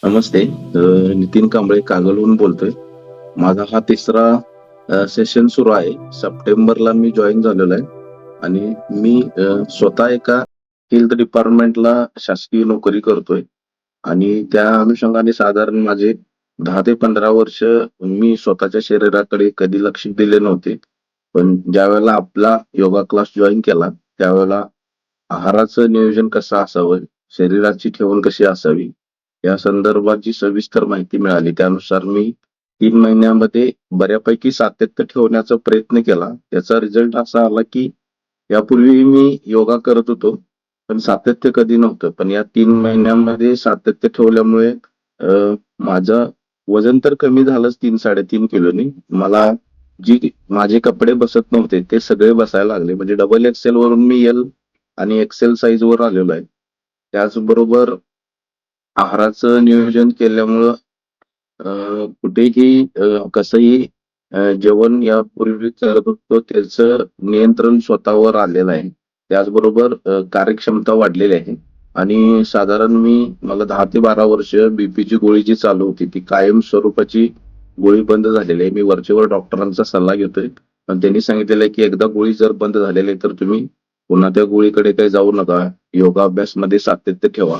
नमस्ते. नितीन कांबळे कागलहून बोलतोय. माझा हा तिसरा सेशन सुरू आहे. सप्टेंबरला मी जॉइन झालेलो आहे आणि मी स्वतः एका हेल्थ डिपार्टमेंटला शासकीय नोकरी करतोय आणि त्या अनुषंगाने साधारण माझे 10 ते 15 वर्ष मी स्वतःच्या शरीराकडे कधी लक्ष दिले नव्हते. पण ज्यावेळेला आपला योगा क्लास जॉइन केला, त्यावेळेला आहाराचं नियोजन कसं असावं, शरीराची ठेवण कशी असावी, या संदर्भाची सविस्तर माहिती मिळाली. त्यानुसार मी 3 महिन्यामध्ये बऱ्यापैकी सातत्य ठेवण्याचा प्रयत्न केला. त्याचा रिझल्ट असा आला, की यापूर्वी मी योगा करत होतो, पण सातत्य कधी नव्हतं. पण या 3 महिन्यामध्ये सातत्य ठेवल्यामुळे माझं वजन तर कमी झालंच 3-3.5 किलोनी. मला माझे कपडे बसत नव्हते, ते सगळे बसायला लागले. म्हणजे डबल एक्सेल वरून मी एल आणि एक्सेल साईजवर आलेलो आहे. त्याचबरोबर आहाराचं नियोजन केल्यामुळं कुठेही कसंही जेवण यापूर्वी करत होतो त्याचं नियंत्रण स्वतःवर आलेलं आहे. त्याचबरोबर कार्यक्षमता वाढलेली आहे आणि साधारण मला 10 ते 12 वर्ष बीपीची गोळी जी चालू होती ती कायम स्वरूपाची गोळी बंद झालेली आहे. मी वरचेवर डॉक्टरांचा सल्ला घेतोय. पण त्यांनी सांगितलेलं आहे, की एकदा गोळी जर बंद झालेली आहे, तर तुम्ही पुन्हा त्या गोळीकडे काही जाऊ नका. योगाभ्यासमध्ये सातत्य ठेवा.